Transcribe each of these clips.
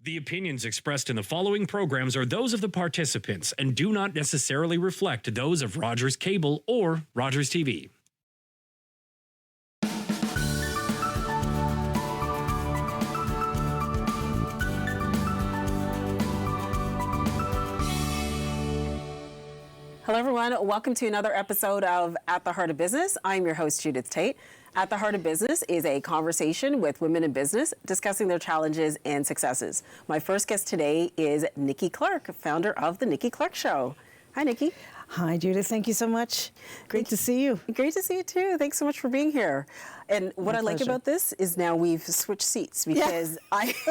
The opinions expressed in the following programs are those of the participants and do not necessarily reflect those of Rogers Cable or Rogers TV. Hello, everyone. Welcome to another episode of At the Heart of Business. I'm your host, Judith Tate. At the Heart of Business is a conversation with women in business discussing their challenges and successes. My first guest today is Nikki Clark, founder of The Nikki Clark Show. Hi, Nikki. Hi, Judith. Thank you so much. Great to see you. Great to see you, too. Thanks so much for being here. And what I like pleasure. about this is now we've switched seats because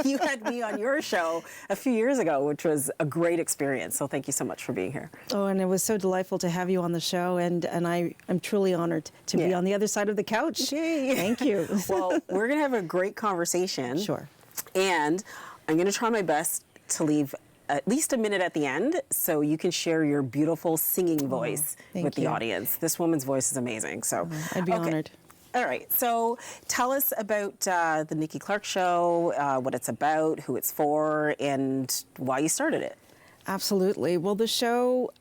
you had me on your show a few years ago, which was a great experience. So thank you so much for being here. Oh, and it was so delightful to have you on the show, and I'm truly honored to be on the other side of the couch. Yay. Thank you. Well, we're going to have a great conversation. Sure. And I'm going to try my best to leave at least a minute at the end so you can share your beautiful singing voice with the audience. This woman's voice is amazing. So I'd be honored. All right. So tell us about the Nikki Clark Show, what it's about, who it's for, and why you started it. Absolutely. Well, the show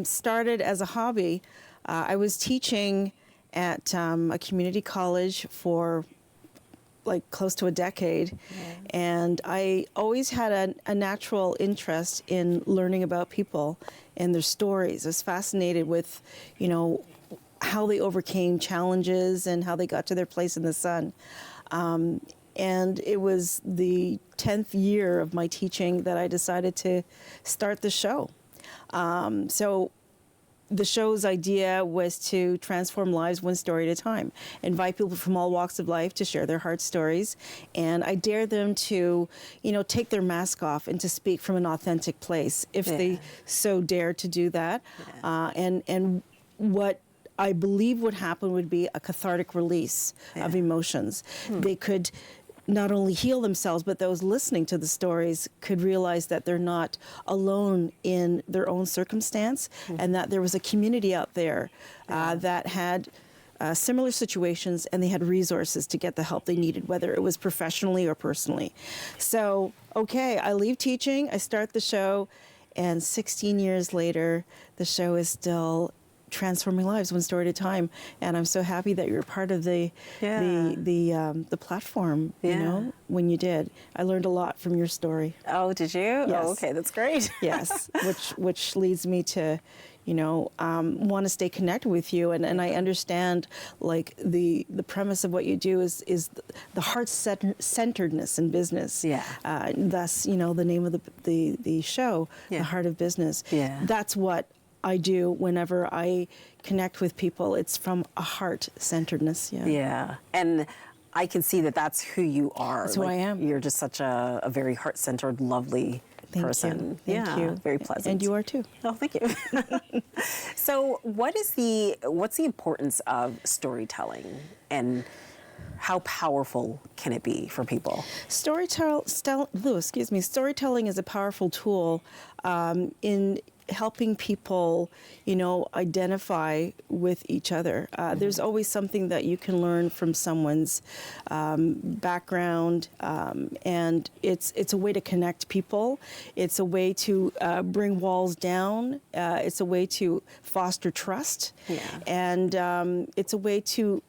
started as a hobby. I was teaching at a community college for like close to a decade. And I always had a natural interest in learning about people and their stories. I was fascinated with, how they overcame challenges and how they got to their place in the sun. And it was the 10th year of my teaching that I decided to start the show. So the show's idea was to transform lives one story at a time, invite people from all walks of life to share their heart stories, and I dare them to, take their mask off and to speak from an authentic place if they so dare to do that. And what I believe would happen would be a cathartic release of emotions. They could not only heal themselves, but those listening to the stories could realize that they're not alone in their own circumstance, and that there was a community out there that had similar situations, and they had resources to get the help they needed, whether it was professionally or personally. So, I leave teaching, I start the show, and 16 years later, the show is still transforming lives one story at a time, and I'm so happy that you're part of the platform. When you did, I learned a lot from your story. Oh, did you? Yes. Oh, okay, that's great. Yes, which leads me to, want to stay connected with you, and I understand like the premise of what you do is the heart-centeredness in business. Thus, the name of the show, The Heart of Business. That's what I do whenever I connect with people. It's from a heart-centeredness. And I can see that that's who you are. That's who I am. You're just such a very heart-centered, lovely person. Thank you. Very pleasant. And you are too. Oh, thank you. So what's the importance of storytelling, and how powerful can it be for people? Storytelling is a powerful tool in helping people, identify with each other. There's always something that you can learn from someone's background, and it's a way to connect people. It's a way to bring walls down. It's a way to foster trust, and it's a way to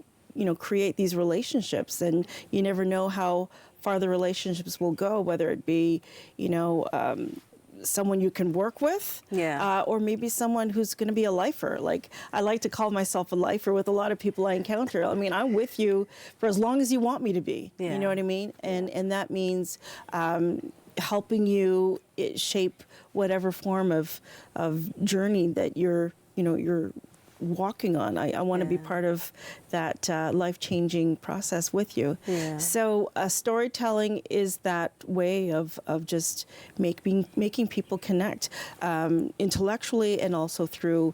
create these relationships. And you never know how far the relationships will go, whether it be someone you can work with, or maybe someone who's going to be a lifer. Like, I like to call myself a lifer with a lot of people I encounter. I mean, I'm with you for as long as you want me to be. You know what I mean? And that means helping you shape whatever form of journey that you're walking on. I want to be part of that life-changing process with you. So storytelling is that way of just making people connect intellectually, and also through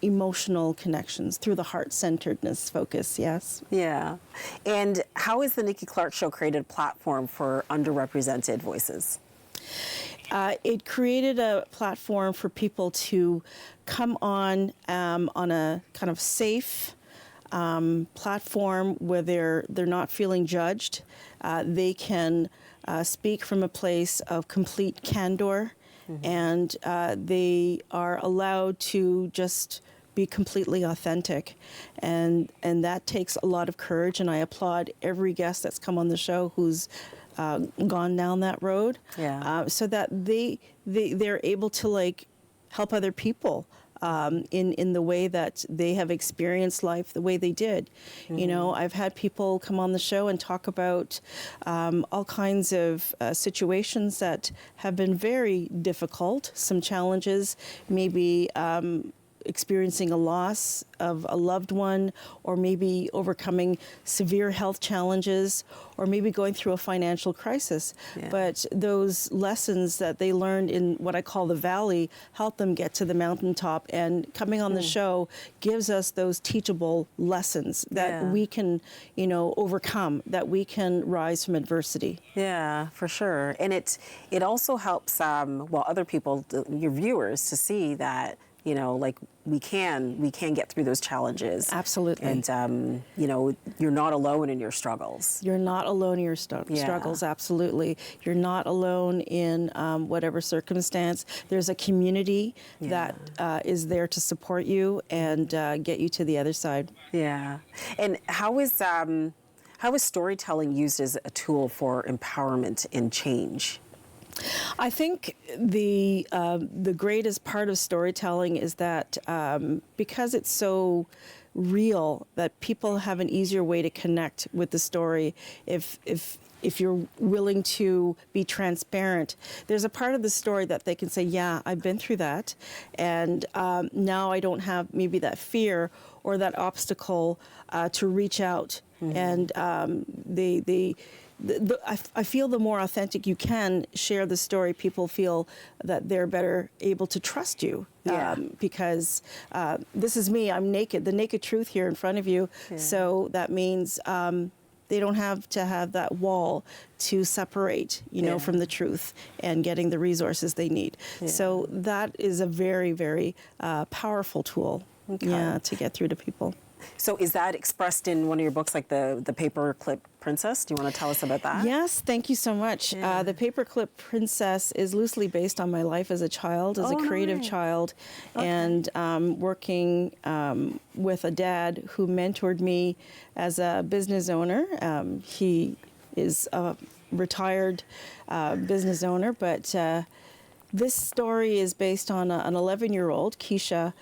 emotional connections, through the heart-centeredness focus. Yes. And how has the Nikki Clark Show created a platform for underrepresented voices? It created a platform for people to come on a kind of safe platform where they're not feeling judged. They can speak from a place of complete candor, and they are allowed to just be completely authentic, and that takes a lot of courage. And I applaud every guest that's come on the show who's gone down that road, so that they're able to like help other people in the way that they have experienced life the way they did. You know, I've had people come on the show and talk about all kinds of situations that have been very difficult, some challenges, maybe experiencing a loss of a loved one, or maybe overcoming severe health challenges, or maybe going through a financial crisis. But those lessons that they learned in what I call the valley help them get to the mountaintop, and coming on the show gives us those teachable lessons that we can, you know, overcome, that we can rise from adversity. Yeah, for sure. And it also helps, well, other people, your viewers, to see that, you know, like we can get through those challenges. Absolutely. And, you know, you're not alone in your struggles. You're not alone in your struggles, absolutely. You're not alone in whatever circumstance. There's a community that is there to support you and get you to the other side. Yeah. And how is storytelling used as a tool for empowerment and change? I think the greatest part of storytelling is that because it's so real, that people have an easier way to connect with the story if you're willing to be transparent. There's a part of the story that they can say, yeah, I've been through that, and now I don't have maybe that fear or that obstacle to reach out. And I feel the more authentic you can share the story, people feel that they're better able to trust you. Because this is me, I'm naked, the naked truth here in front of you. So that means they don't have to have that wall to separate, you know, from the truth and getting the resources they need. So that is a very, very powerful tool, to get through to people. So is that expressed in one of your books, like the Paperclip Princess? Do you want to tell us about that? Yes, thank you so much. The Paperclip Princess is loosely based on my life as a child, as a creative child, and working with a dad who mentored me as a business owner. He is a retired business owner, but this story is based on an 11-year-old, Keisha,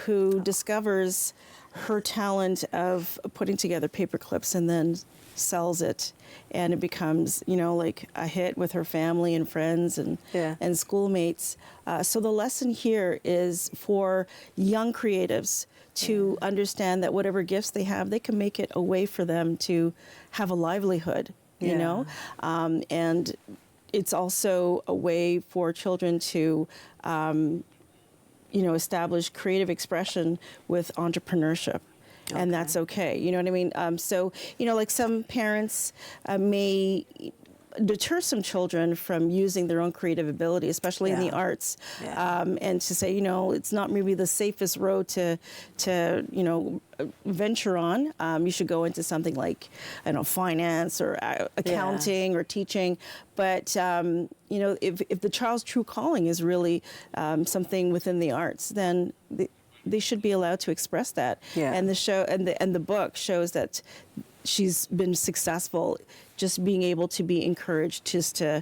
who discovers her talent of putting together paper clips and then sells it, and it becomes, you know, like a hit with her family and friends and schoolmates. So the lesson here is for young creatives to understand that whatever gifts they have, they can make it a way for them to have a livelihood, you know, and it's also a way for children to you know, establish creative expression with entrepreneurship. And that's okay. You know what I mean? So, you know, like some parents may deter some children from using their own creative ability, especially in the arts, and to say, you know, it's not maybe the safest road to you know, venture on. You should go into something like, I don't know, finance or accounting or teaching. But, you know, if the child's true calling is really something within the arts, then they should be allowed to express that. And the show and the book shows that she's been successful, just being able to be encouraged just to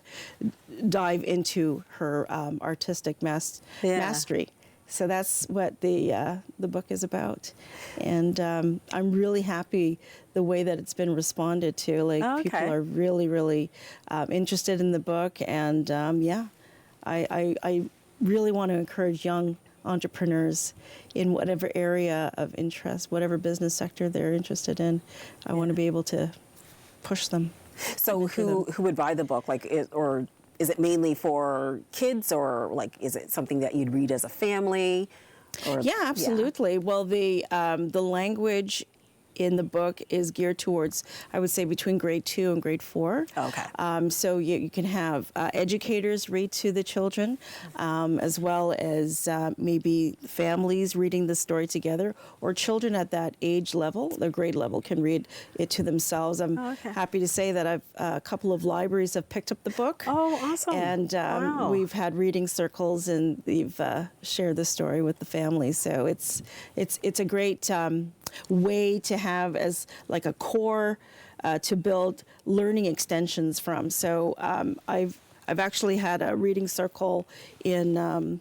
dive into her artistic mastery. So that's what the book is about, and I'm really happy the way that it's been responded to. Like people are really, really interested in the book, and I really want to encourage young entrepreneurs in whatever area of interest, whatever business sector they're interested in. I want to be able to push them. So who would buy the book? Like, or is it mainly for kids, or like is it something that you'd read as a family? Or, absolutely. Well, the language in the book is geared towards, I would say, between grade 2 and grade 4. Okay. So you can have educators read to the children, as well as maybe families reading the story together, or children at that age level, the grade level, can read it to themselves. I'm happy to say that a couple of libraries have picked up the book. Oh, awesome. And Wow. we've had reading circles, and they've shared the story with the family. So it's a great way to have as like a core to build learning extensions from. So I've actually had a reading circle in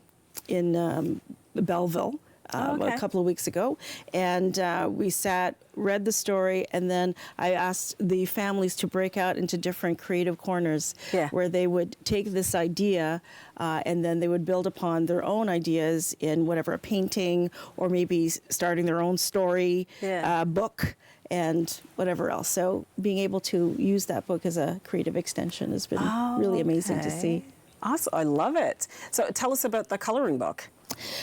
Belleville. A couple of weeks ago, and we sat, read the story, and then I asked the families to break out into different creative corners where they would take this idea and then they would build upon their own ideas in whatever, a painting, or maybe starting their own story book and whatever else. So being able to use that book as a creative extension has been really amazing to see. Awesome. I love it. So tell us about the coloring book.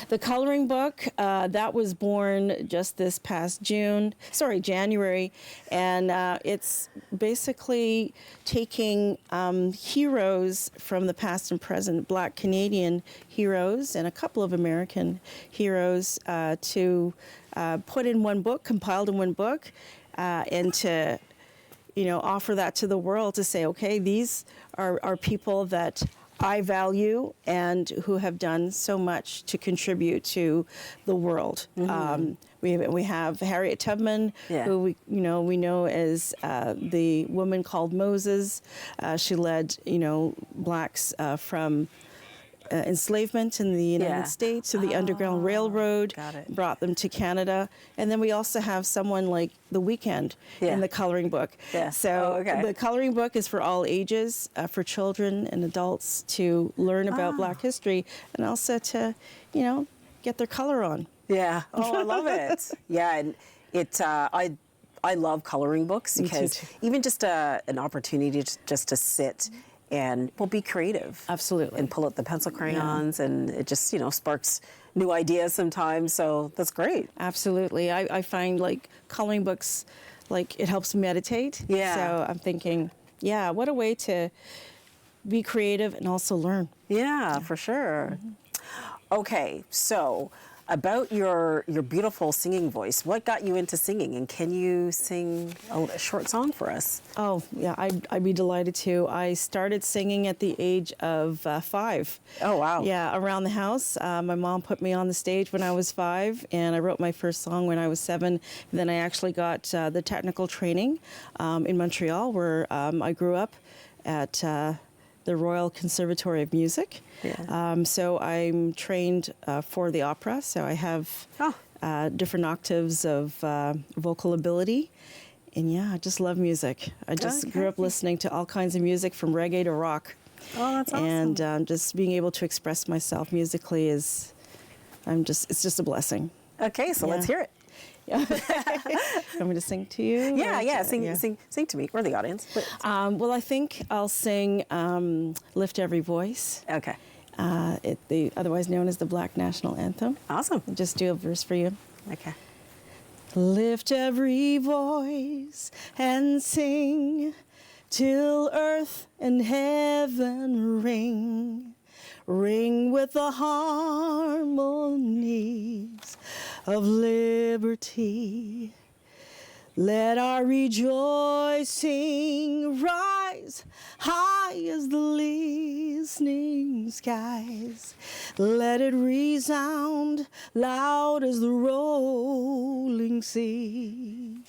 The coloring book, that was born just this past January, and it's basically taking heroes from the past and present, Black Canadian heroes and a couple of American heroes to put in one book, compiled in one book, and to offer that to the world to say, okay, these are people that I value and who have done so much to contribute to the world. We have Harriet Tubman, who we know as the woman called Moses. She led blacks from enslavement in the United States to the Underground Railroad, brought them to Canada. And then we also have someone like The Weeknd in the coloring book. So the coloring book is for all ages, for children and adults to learn about Black history, and also to, get their color on. Yeah. Oh, I love it. Yeah, and I love coloring books because even just an opportunity just to sit and be creative. Absolutely. And pull out the pencil crayons, and it just, sparks new ideas sometimes. So that's great. Absolutely. I find like coloring books, like it helps me meditate. Yeah. So I'm thinking, what a way to be creative and also learn. Yeah, for sure. Okay, so about your beautiful singing voice, what got you into singing, and can you sing a short song for us? Oh, yeah, I'd be delighted to. I started singing at the age of 5. Oh, wow. Yeah, around the house. My mom put me on the stage when I was 5, and I wrote my first song when I was 7. And then I actually got the technical training in Montreal, where I grew up at the Royal Conservatory of Music. So I'm trained for the opera, so I have different octaves of vocal ability. And I just love music. I just grew up listening to all kinds of music, from reggae to rock. Oh, that's awesome. And just being able to express myself musically it's just a blessing. Okay, so let's hear it. Want me to sing to you? Sing to me or the audience. Well, I think I'll sing Lift Every Voice. Okay. Otherwise known as the Black National Anthem. Awesome. I'll just do a verse for you. Okay. Lift every voice and sing till earth and heaven ring. Ring with the harmonies of liberty. Let our rejoicing rise high as the listening skies. Let it resound loud as the rolling sea.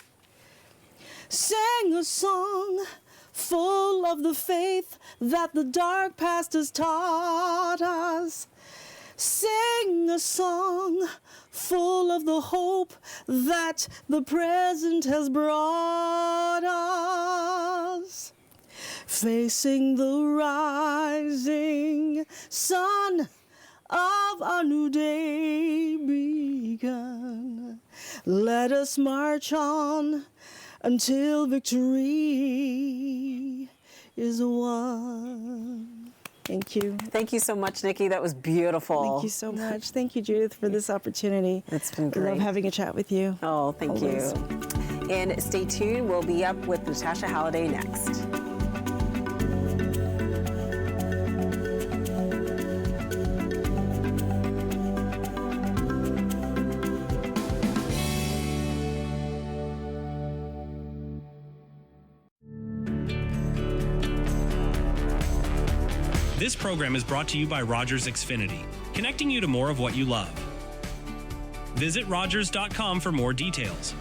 Sing a song full of the faith that the dark past has taught us. Sing a song full of the hope that the present has brought us. Facing the rising sun of our new day begun, let us march on until victory is won. Thank you. Thank you so much, Nikki. That was beautiful. Thank you so much. Thank you, Judith, for this opportunity. It's been I great. love having a chat with you. Oh, thank Always. you. And stay tuned, we'll be up with Natasha Halliday next. This program is brought to you by Rogers Xfinity, connecting you to more of what you love. Visit Rogers.com for more details.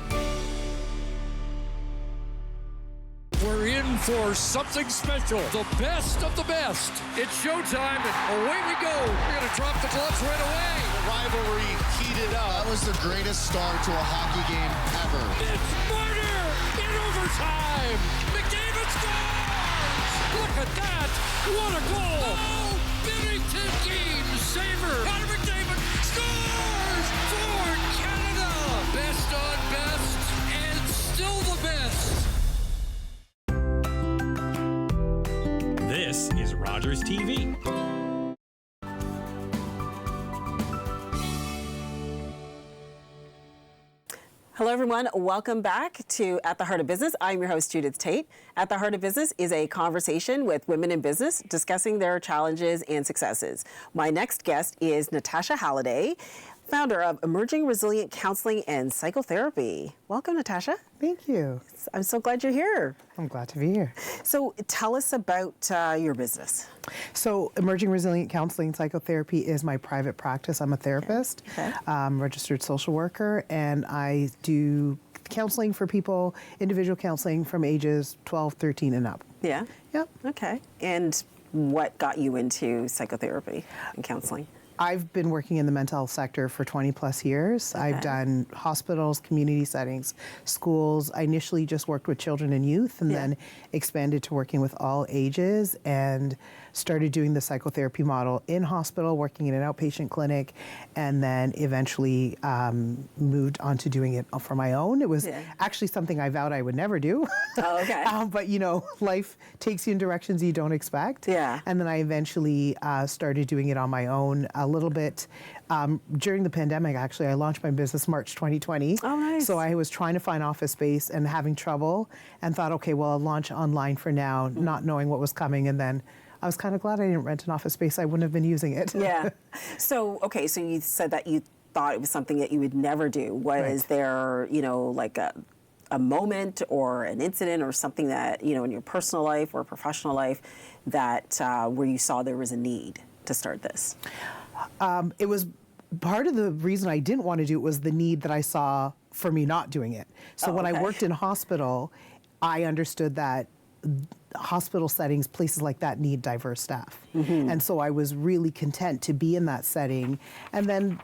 We're in for something special. The best of the best. It's showtime, and away we go. We're going to drop the gloves right away. The rivalry heated up. That was the greatest start to a hockey game ever. It's murder in overtime. McDavid scores! Look at that. What a goal. Oh, Bennington Keane, saver. Connor McDavid scores for Canada. Best on best, and still the best. This is Rogers TV. Hello, everyone. Welcome back to At the Heart of Business. I'm your host, Judith Tate. At the Heart of Business is a conversation with women in business discussing their challenges and successes. My next guest is Natasha Halliday, founder of Emerging Resilient Counseling and Psychotherapy. Welcome, Natasha. Thank you. I'm so glad you're here. I'm glad to be here. So tell us about your business. So Emerging Resilient Counseling and Psychotherapy is my private practice. I'm a therapist, Okay. Registered social worker, and I do counseling for people, individual counseling from ages 12, 13 and up. Yeah? Yep. Okay. And what got you into psychotherapy and counseling? I've been working in the mental health sector for 20 plus years. Okay. I've done hospitals, community settings, schools. I initially just worked with children and youth and then expanded to working with all ages and started doing the psychotherapy model in hospital, working in an outpatient clinic, and then eventually moved on to doing it for my own. It was actually something I vowed I would never do. Oh, okay. But you know, life takes you in directions you don't expect. Yeah. And then I eventually started doing it on my own a little bit. During the pandemic, actually, I launched my business March 2020. Oh, nice. So I was trying to find office space and having trouble and thought, okay, well, I'll launch online for now, not knowing what was coming. And then I was kind of glad I didn't rent an office space. I wouldn't have been using it. Yeah. So, okay, so you said that you thought it was something that you would never do. Was there, you know, like a moment or an incident or something that, you know, in your personal life or professional life that where you saw there was a need to start this? It was part of the reason I didn't want to do it was the need that I saw for me not doing it. So when I worked in hospital, I understood that hospital settings, places like that need diverse staff. And so I was really content to be in that setting and then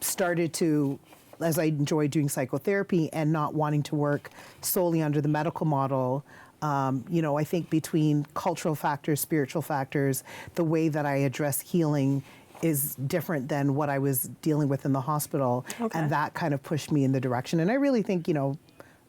started to, as I enjoyed doing psychotherapy and not wanting to work solely under the medical model, you know, I think between cultural factors, spiritual factors, the way that I address healing is different than what I was dealing with in the hospital. And that kind of pushed me in the direction. And I really think, you know,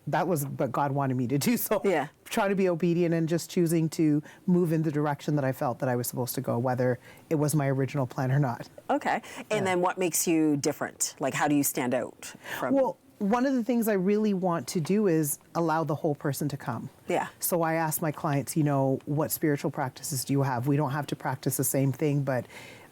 that was what God wanted me to do. So trying to be obedient and just choosing to move in the direction that I felt that I was supposed to go, whether it was my original plan or not. Okay. And then what makes you different? Like, how do you stand out from? Well, one of the things I really want to do is allow the whole person to come. Yeah. So I ask my clients, you know, what spiritual practices do you have? We don't have to practice the same thing, but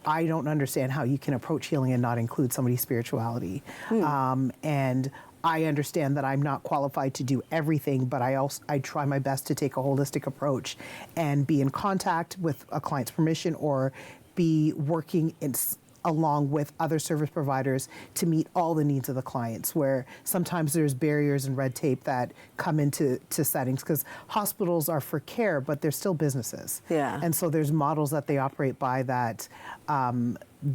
I don't understand how you can approach healing and not include somebody's spirituality. And I understand that I'm not qualified to do everything, but I try my best to take a holistic approach and be in contact with a client's permission or be working along with other service providers to meet all the needs of the clients, where sometimes there's barriers and red tape that come into settings because hospitals are for care, but they're still businesses. Yeah. And so there's models that they operate by that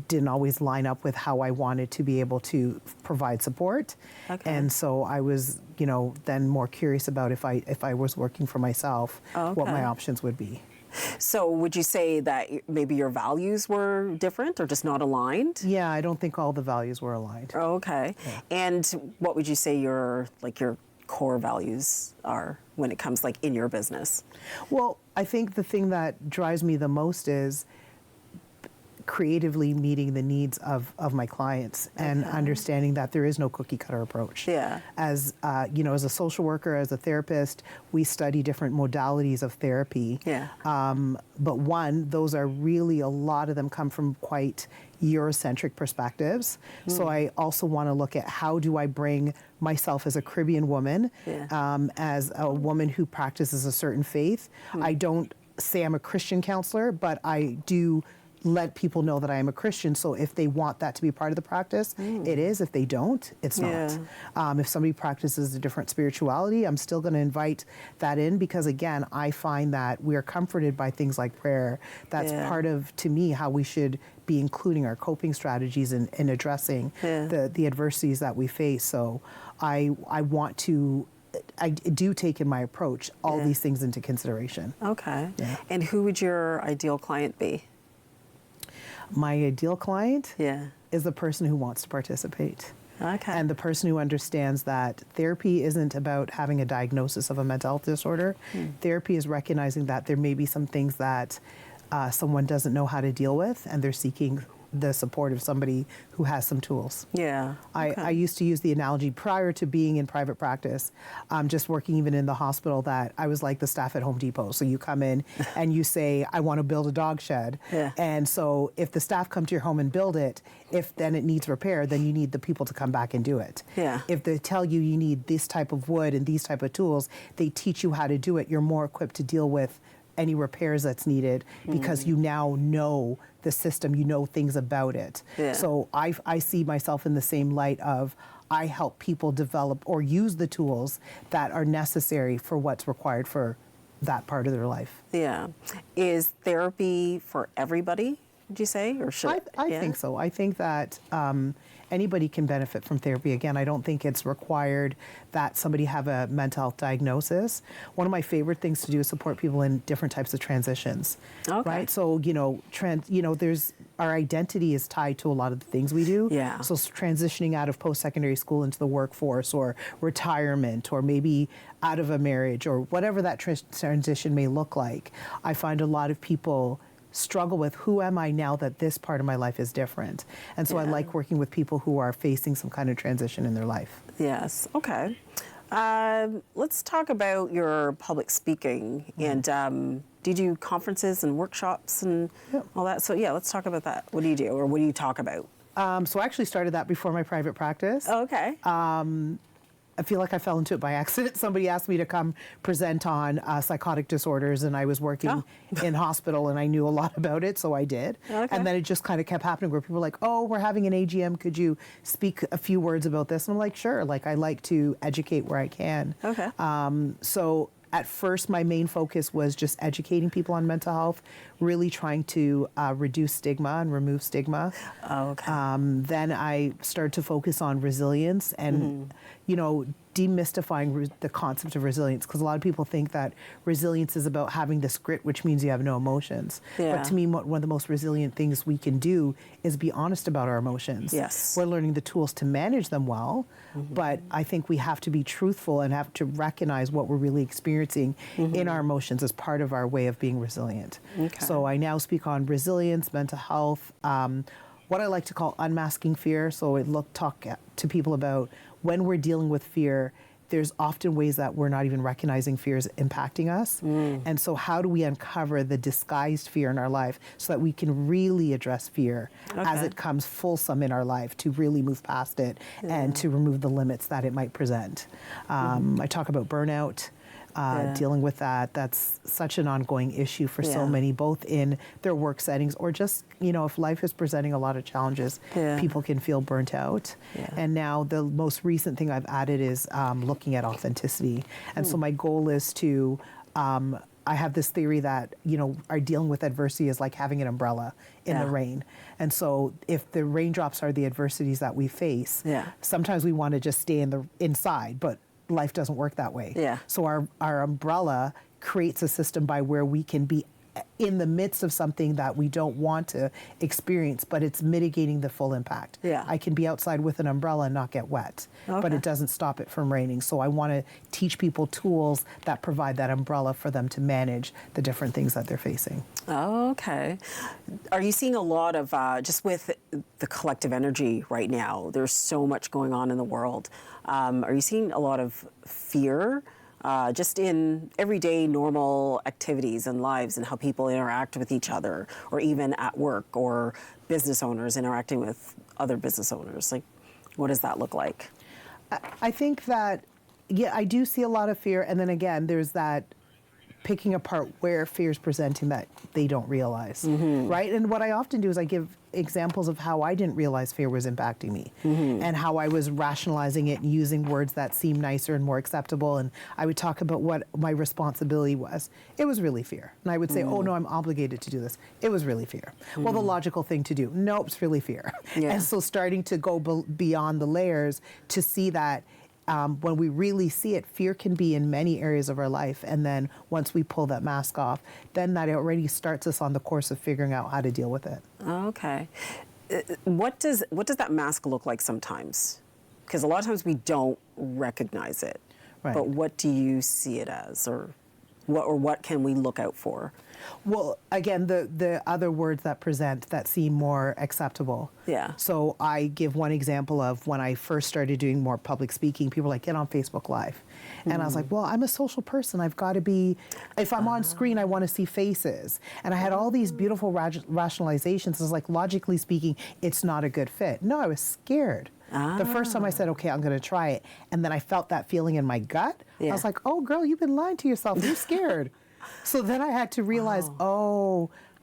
didn't always line up with how I wanted to be able to provide support. And so I was, you know, then more curious about if I was working for myself, what my options would be. So would you say that maybe your values were different or just not aligned? Yeah, I don't think all the values were aligned. Okay. And what would you say your core values are when it comes like in your business? Well, I think the thing that drives me the most is creatively meeting the needs of my clients and understanding that there is no cookie cutter approach. Yeah. As as a social worker, as a therapist, we study different modalities of therapy. Yeah. But those are really, a lot of them come from quite Eurocentric perspectives. So I also want to look at how do I bring myself as a Caribbean woman, as a woman who practices a certain faith. I don't say I'm a Christian counselor, but I do let people know that I am a Christian. So if they want that to be part of the practice, it is. If they don't, it's not. If somebody practices a different spirituality, I'm still going to invite that in, because again, I find that we are comforted by things like prayer. That's part of, to me, how we should be including our coping strategies in addressing the adversities that we face. So I do take in my approach all these things into consideration. Okay. Yeah. And who would your ideal client be? My ideal client Yeah. is the person who wants to participate. Okay. And the person who understands that therapy isn't about having a diagnosis of a mental health disorder. Therapy is recognizing that there may be some things that someone doesn't know how to deal with, and they're seeking the support of somebody who has some tools. Yeah. I used to use the analogy prior to being in private practice, just working even in the hospital, that I was like the staff at Home Depot. So you come in and you say, I want to build a dog shed. Yeah. And so if the staff come to your home and build it, if then it needs repair, then you need the people to come back and do it. Yeah. If they tell you you need this type of wood and these type of tools, they teach you how to do it. You're more equipped to deal with any repairs that's needed, because you now know the system, you know things about it. Yeah. So I see myself in the same light of, I help people develop or use the tools that are necessary for what's required for that part of their life. Yeah. Is therapy for everybody, would you say? Or should I think so. I think that anybody can benefit from therapy. Again, I don't think it's required that somebody have a mental health diagnosis. One of my favorite things to do is support people in different types of transitions. Okay. Right? So, there's our identity is tied to a lot of the things we do. Yeah. So transitioning out of post-secondary school into the workforce, or retirement, or maybe out of a marriage, or whatever that transition may look like. I find a lot of people struggle with, who am I now that this part of my life is different? And so I like working with people who are facing some kind of transition in their life. Yes. Okay. Let's talk about your public speaking. And do you do conferences and workshops and all that? So let's talk about that. What do you do, or what do you talk about? So I actually started that before my private practice. Oh, okay. I feel like I fell into it by accident. Somebody asked me to come present on psychotic disorders, and I was working in hospital, and I knew a lot about it, so I did. Okay. And then it just kind of kept happening, where people were like, oh, we're having an AGM, could you speak a few words about this? And I'm like, sure. Like, I like to educate where I can. Okay. So at first, my main focus was just educating people on mental health, really trying to reduce stigma and remove stigma. Oh, okay. Then I started to focus on resilience and, demystifying the concept of resilience, because a lot of people think that resilience is about having this grit, which means you have no emotions. Yeah. But to me, one of the most resilient things we can do is be honest about our emotions. Yes. We're learning the tools to manage them well, but I think we have to be truthful and have to recognize what we're really experiencing in our emotions as part of our way of being resilient. Okay. So I now speak on resilience, mental health, what I like to call unmasking fear. So I talk to people about, when we're dealing with fear, there's often ways that we're not even recognizing fears impacting us. And so how do we uncover the disguised fear in our life so that we can really address fear as it comes fulsome in our life, to really move past it and to remove the limits that it might present. I talk about burnout. Dealing with that. That's such an ongoing issue for so many, both in their work settings, or just, if life is presenting a lot of challenges, people can feel burnt out. And now the most recent thing I've added is looking at authenticity. And so my goal is to, I have this theory that, our dealing with adversity is like having an umbrella in the rain. And so if the raindrops are the adversities that we face, sometimes we want to just stay inside, but life doesn't work that way. Yeah. So our umbrella creates a system by where we can be in the midst of something that we don't want to experience, but it's mitigating the full impact. Yeah. I can be outside with an umbrella and not get wet, but Okay. it doesn't stop it from raining. So I want to teach people tools that provide that umbrella for them to manage the different things that they're facing. Okay. Are you seeing a lot of, just with the collective energy right now, there's so much going on in the world. Are you seeing a lot of fear just in everyday normal activities and lives and how people interact with each other, or even at work, or business owners interacting with other business owners? Like, what does that look like? I think that, yeah, I do see a lot of fear. And then again, there's that picking apart where fear is presenting that they don't realize, right? And what I often do is I give examples of how I didn't realize fear was impacting me and how I was rationalizing it and using words that seemed nicer and more acceptable. And I would talk about what my responsibility was. It was really fear. And I would say, oh no, I'm obligated to do this. It was really fear. Well, the logical thing to do, nope, it's really fear. Yeah. And so starting to go beyond the layers to see that when we really see it, fear can be in many areas of our life. And then once we pull that mask off, then that already starts us on the course of figuring out how to deal with it. Okay. What does that mask look like sometimes? Because a lot of times we don't recognize it. Right. But what do you see it as, or what can we look out for? Well, again, the other words that present that seem more acceptable. Yeah. So I give one example of when I first started doing more public speaking, people were like, get on Facebook Live. And I was like, well, I'm a social person. I've got to be, if I'm on screen, I want to see faces. And I had all these beautiful rationalizations. I was like, logically speaking, it's not a good fit. No, I was scared. The first time I said, okay, I'm going to try it. And then I felt that feeling in my gut. Yeah. I was like, oh, girl, you've been lying to yourself. You're scared. So then I had to realize,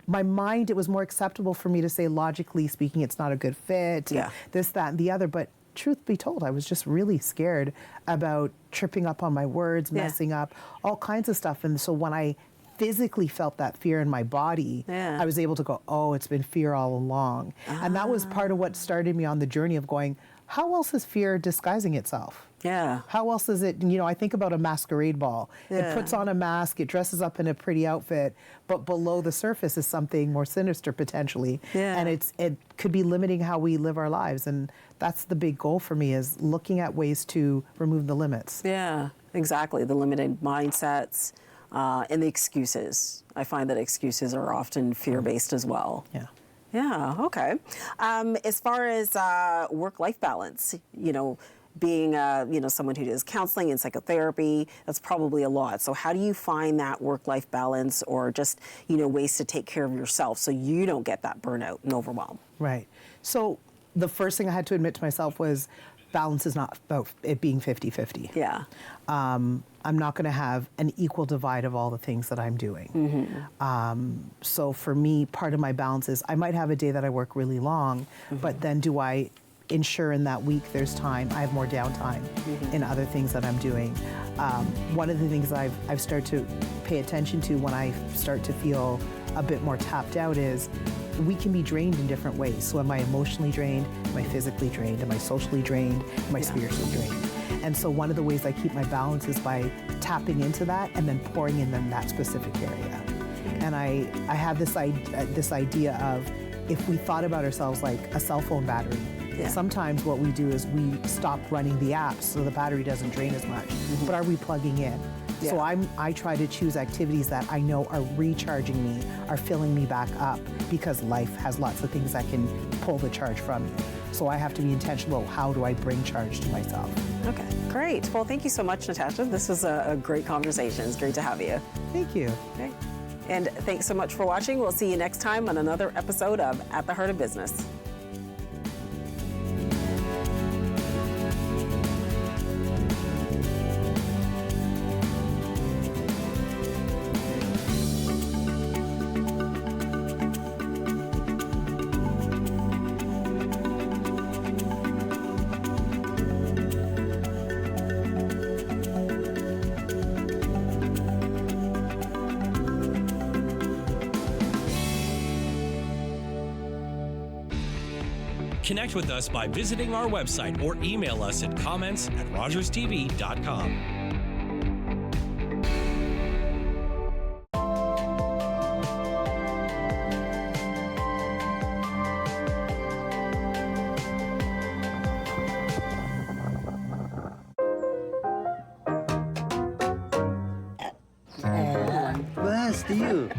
my mind, it was more acceptable for me to say, logically speaking, it's not a good fit, Yeah. this, that, and the other. But truth be told, I was just really scared about tripping up on my words, Yeah. messing up, all kinds of stuff. And so when I physically felt that fear in my body, Yeah. I was able to go, oh, it's been fear all along. And that was part of what started me on the journey of going, how else is fear disguising itself? Yeah. How else is it, I think about a masquerade ball. Yeah. It puts on a mask, it dresses up in a pretty outfit, but below the surface is something more sinister potentially. Yeah. And it could be limiting how we live our lives. And that's the big goal for me, is looking at ways to remove the limits. Yeah, exactly. The limited mindsets and the excuses. I find that excuses are often fear-based as well. Yeah. Yeah, okay. As far as work-life balance, being someone who does counseling and psychotherapy, that's probably a lot. So how do you find that work-life balance, or just, ways to take care of yourself so you don't get that burnout and overwhelm? Right. So the first thing I had to admit to myself was balance is not about it being 50-50. Yeah. I'm not going to have an equal divide of all the things that I'm doing. So for me, part of my balance is I might have a day that I work really long, but then do I ensure in that week there's time, I have more downtime in other things that I'm doing. One of the things I've started to pay attention to when I start to feel a bit more tapped out is we can be drained in different ways. So am I emotionally drained? Am I physically drained? Am I socially drained? Am I spiritually drained? And so one of the ways I keep my balance is by tapping into that and then pouring in that specific area. And I have this idea of, if we thought about ourselves like a cell phone battery, sometimes what we do is we stop running the apps so the battery doesn't drain as much. But are we plugging in? Yeah. So I try to choose activities that I know are recharging me, are filling me back up, because life has lots of things that can pull the charge from you. So I have to be intentional. How do I bring charge to myself? Okay, great. Well, thank you so much, Natasha. This was a great conversation. It's great to have you. Thank you. Okay. And thanks so much for watching. We'll see you next time on another episode of At the Heart of Business. Connect with us by visiting our website or email us at comments@rogerstv.com. You.